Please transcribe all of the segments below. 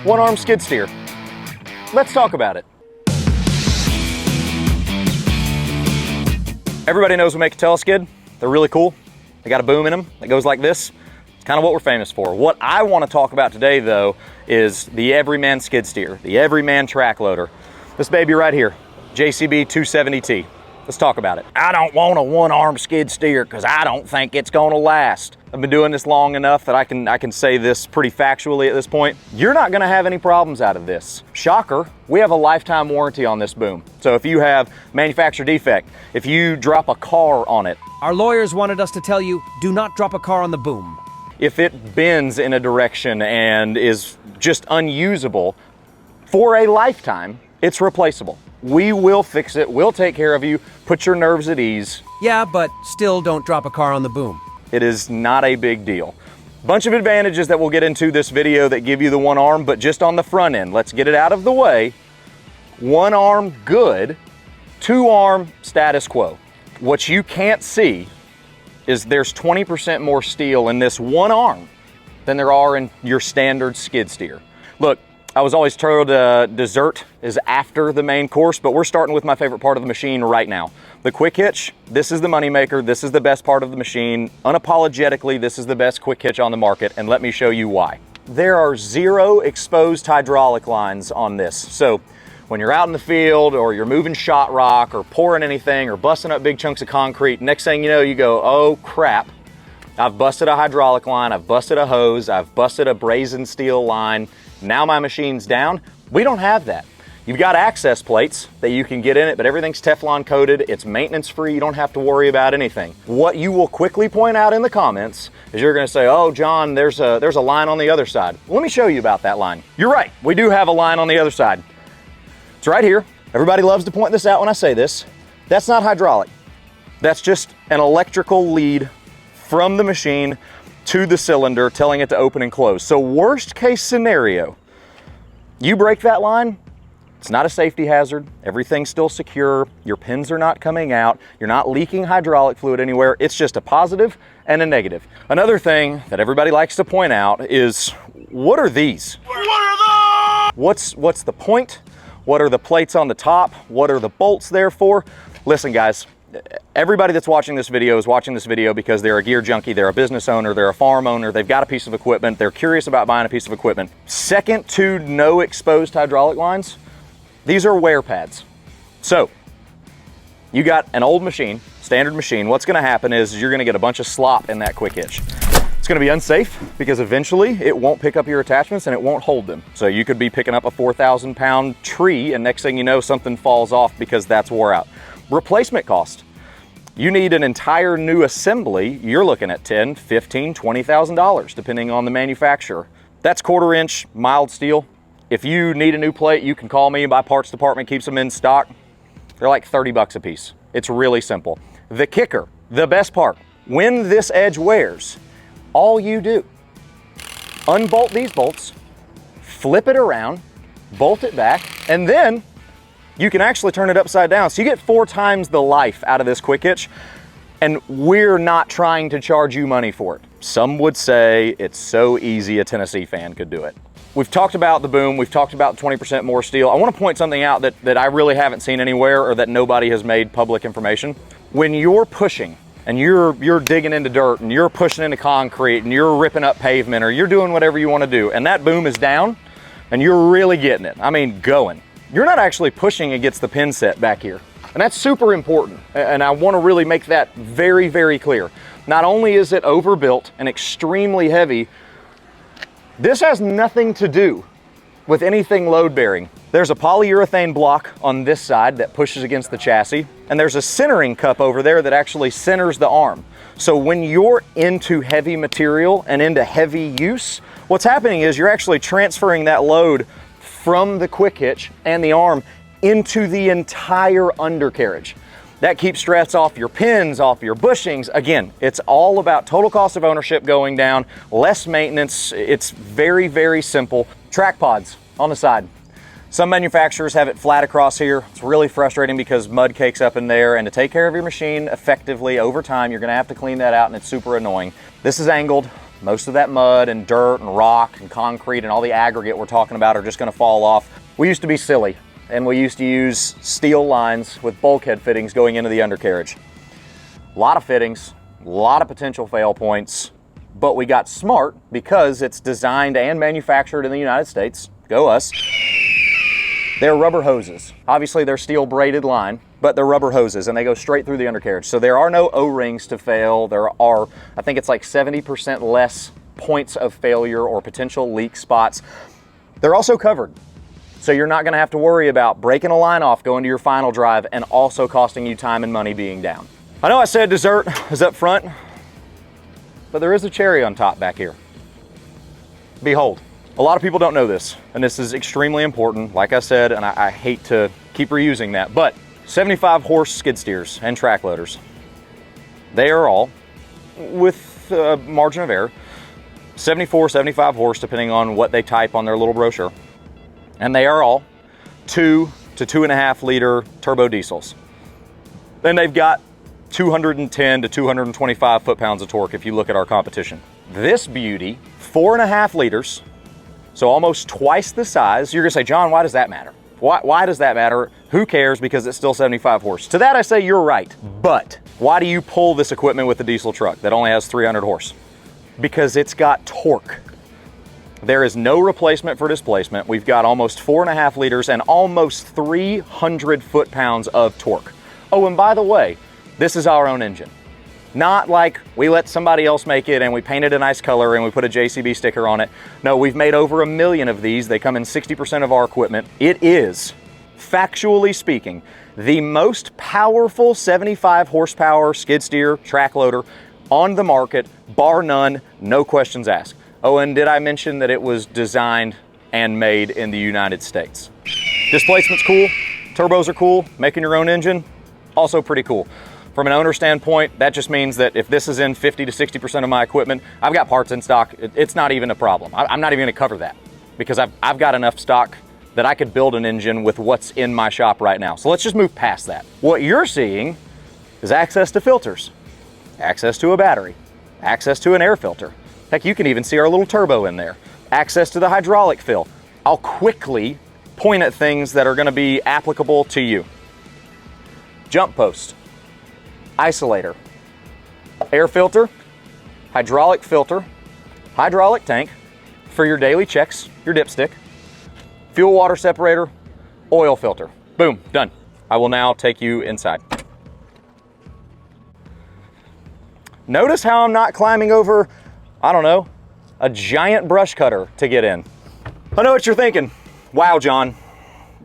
one-arm skid steer. Let's talk about it. Everybody knows we make a teleskid. They're really cool. They got a boom in them that goes like this. It's kind of what we're famous for. What I want to talk about today, though, is the everyman skid steer, the everyman track loader. This baby right here, JCB 270T. Let's talk about it. I don't want a one-arm skid steer because I don't think it's gonna last. I've been doing this long enough that I can say this pretty factually at this point. You're not gonna have any problems out of this. Shocker, we have a lifetime warranty on this boom. So if you have manufacturer defect, if you drop a car on it. Our lawyers wanted us to tell you, do not drop a car on the boom. If it bends in a direction and is just unusable for a lifetime, it's replaceable. We will fix it, we'll take care of you, put your nerves at ease. Yeah, but still don't drop a car on the boom. It is not a big deal. Bunch of advantages that we'll get into this video that give you the one arm, but just on the front end, let's get it out of the way. One arm, good. Two arm, status quo. What you can't see is there's 20% more steel in this one arm than there are in your standard skid steer. Look, I was always told dessert is after the main course, but we're starting with my favorite part of the machine right now. The quick hitch, this is the moneymaker, this is the best part of the machine. Unapologetically, this is the best quick hitch on the market, and let me show you why. There are 0 exposed hydraulic lines on this. So when you're out in the field or you're moving shot rock or pouring anything or busting up big chunks of concrete, next thing you know, you go, oh crap, I've busted a hydraulic line, I've busted a hose, I've busted a brazen steel line. Now my machine's down. We don't have that. You've got access plates that you can get in it, but everything's Teflon coated. It's maintenance free. You don't have to worry about anything. What you will quickly point out in the comments is you're gonna say, oh, John, there's a line on the other side. Well, let me show you about that line. You're right, we do have a line on the other side. It's right here. Everybody loves to point this out when I say this. That's not hydraulic. That's just an electrical lead from the machine to the cylinder telling it to open and close. So worst case scenario, you break that line, it's not a safety hazard, everything's still secure, your pins are not coming out, you're not leaking hydraulic fluid anywhere, it's just a positive and a negative. Another thing that everybody likes to point out is, what are these? What are those? What's the point? What are the plates on the top? What are the bolts there for? Listen guys, everybody that's watching this video is watching this video because they're a gear junkie, they're a business owner, they're a farm owner, they've got a piece of equipment, they're curious about buying a piece of equipment. Second to no exposed hydraulic lines, these are wear pads. So, you got an old machine, standard machine, what's gonna happen is you're gonna get a bunch of slop in that quick hitch. It's gonna be unsafe because eventually it won't pick up your attachments and it won't hold them. So you could be picking up a 4,000 pound tree and next thing you know, something falls off because that's wore out. Replacement cost. You need an entire new assembly, you're looking at $10,000, $15,000, $20,000 depending on the manufacturer. That's 1/4 inch mild steel. If you need a new plate, you can call me. My parts department keeps them in stock. They're like 30 bucks a piece. It's really simple. The kicker, the best part, when this edge wears, all you do, unbolt these bolts, flip it around, bolt it back, and then you can actually turn it upside down. So you get 4 times the life out of this quick hitch, and we're not trying to charge you money for it. Some would say it's so easy a Tennessee fan could do it. We've talked about the boom, we've talked about 20% more steel. I want to point something out that I really haven't seen anywhere or that nobody has made public information. When you're pushing and you're digging into dirt and you're pushing into concrete and you're ripping up pavement or you're doing whatever you want to do and that boom is down and you're really getting it, I mean going, you're not actually pushing against the pin set back here. And that's super important. And I want to really make that very, very clear. Not only is it overbuilt and extremely heavy, this has nothing to do with anything load bearing. There's a polyurethane block on this side that pushes against the chassis, and there's a centering cup over there that actually centers the arm. So when you're into heavy material and into heavy use, what's happening is you're actually transferring that load from the quick hitch and the arm into the entire undercarriage. That keeps stress off your pins, off your bushings. Again, it's all about total cost of ownership going down, less maintenance. It's very, very simple. Track pods on the side. Some manufacturers have it flat across here. It's really frustrating because mud cakes up in there, and to take care of your machine effectively over time, you're gonna have to clean that out, and it's super annoying. This is angled. Most of that mud and dirt and rock and concrete and all the aggregate we're talking about are just gonna fall off. We used to be silly, and we used to use steel lines with bulkhead fittings going into the undercarriage. A lot of fittings, a lot of potential fail points, but we got smart because it's designed and manufactured in the United States. Go us. They're rubber hoses. Obviously they're steel braided line, but they're rubber hoses and they go straight through the undercarriage. So there are no O-rings to fail. There are, I think it's like 70% less points of failure or potential leak spots. They're also covered. So you're not gonna have to worry about breaking a line off going to your final drive and also costing you time and money being down. I know I said dessert is up front, but there is a cherry on top back here. Behold. A lot of people don't know this, and this is extremely important, like I said, and I hate to keep reusing that, but 75 horse skid steers and track loaders, they are all, with a margin of error, 74, 75 horse, depending on what they type on their little brochure, and they are all 2 to 2.5 liter turbo diesels. Then they've got 210 to 225 foot-pounds of torque if you look at our competition. This beauty, 4.5 liters, so almost twice the size. You're gonna say, John, why does that matter? Why does that matter? Who cares, because it's still 75 horse. To that I say, you're right. But why do you pull this equipment with a diesel truck that only has 300 horse? Because it's got torque. There is no replacement for displacement. We've got almost 4.5 liters and almost 300 foot-pounds of torque. Oh, and by the way, this is our own engine. Not like we let somebody else make it and we painted a nice color and we put a JCB sticker on it. No, we've made over 1 million of these. They come in 60% of our equipment. It is, factually speaking, the most powerful 75 horsepower skid steer track loader on the market, bar none, no questions asked. Oh, and did I mention that it was designed and made in the United States? Displacement's cool, turbos are cool, making your own engine, also pretty cool. From an owner standpoint, that just means that if this is in 50 to 60% of my equipment, I've got parts in stock. It's not even a problem. I'm not even gonna cover that because I've got enough stock that I could build an engine with what's in my shop right now. So let's just move past that. What you're seeing is access to filters, access to a battery, access to an air filter. Heck, you can even see our little turbo in there. Access to the hydraulic fill. I'll quickly point at things that are gonna be applicable to you. Jump post. Isolator, air filter, hydraulic tank for your daily checks, your dipstick, fuel water separator, oil filter. Boom, done. I will now take you inside. Notice how I'm not climbing over, I don't know, a giant brush cutter to get in. I know what you're thinking. Wow, John.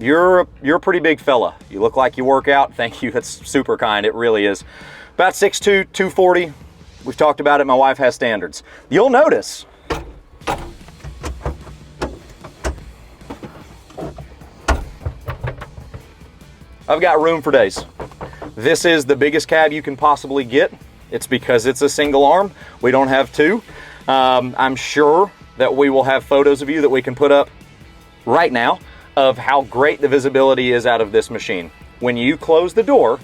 You're a pretty big fella. You look like you work out. Thank you, that's super kind, it really is. About 6'2", 240. We've talked about it, my wife has standards. You'll notice I've got room for days. This is the biggest cab you can possibly get. It's because it's a single arm. We don't have two. I'm sure that we will have photos of you that we can put up right now of how great the visibility is out of this machine. When you close the door,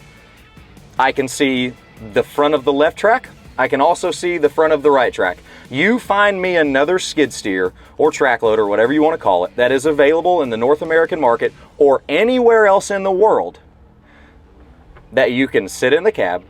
I can see the front of the left track. I can also see the front of the right track. You find me another skid steer or track loader, whatever you want to call it, that is available in the North American market or anywhere else in the world that you can sit in the cab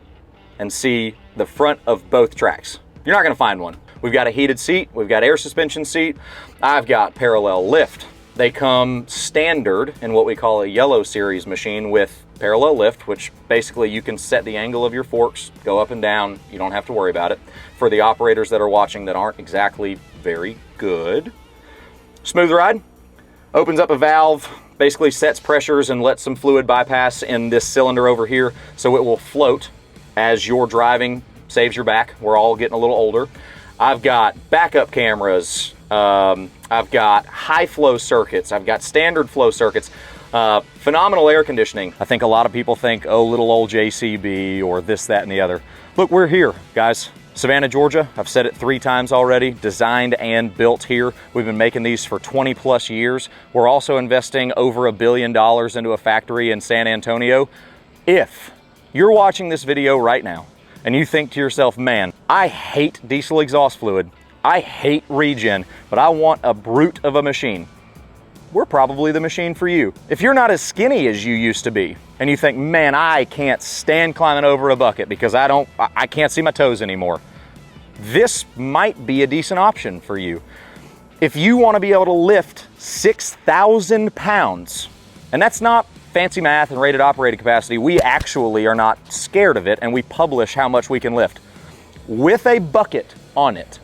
and see the front of both tracks. You're not going to find one. We've got a heated seat. We've got air suspension seat. I've got parallel lift. They come standard in what we call a yellow series machine with parallel lift, which basically you can set the angle of your forks, go up and down. You don't have to worry about it. For the operators that are watching that aren't exactly very good. Smooth ride. Opens up a valve, basically sets pressures and lets some fluid bypass in this cylinder over here so it will float as you're driving, saves your back. We're all getting a little older. I've got backup cameras. I've got high flow circuits. I've got standard flow circuits. Phenomenal air conditioning. I think a lot of people think, oh, little old JCB or this, that, and the other. Look, we're here, guys. Savannah, Georgia. I've said it 3 times already. Designed and built here. We've been making these for 20 plus years. We're also investing over $1 billion into a factory in San Antonio. If you're watching this video right now and you think to yourself, man, I hate diesel exhaust fluid. I hate regen, but I want a brute of a machine. We're probably the machine for you. If you're not as skinny as you used to be, and you think, man, I can't stand climbing over a bucket because I can't see my toes anymore, this might be a decent option for you. If you want to be able to lift 6,000 pounds, and that's not fancy math and rated operated capacity, we actually are not scared of it, and we publish how much we can lift. With a bucket on it,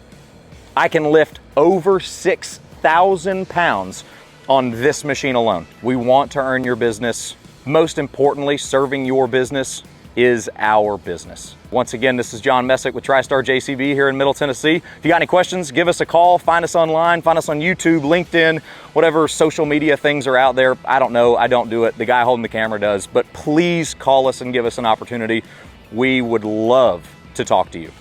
I can lift over 6,000 pounds on this machine alone. We want to earn your business. Most importantly, serving your business is our business. Once again, this is John Messick with TriStar JCB here in Middle Tennessee. If you got any questions, give us a call, find us online, find us on YouTube, LinkedIn, whatever social media things are out there. I don't know, I don't do it. The guy holding the camera does, but please call us and give us an opportunity. We would love to talk to you.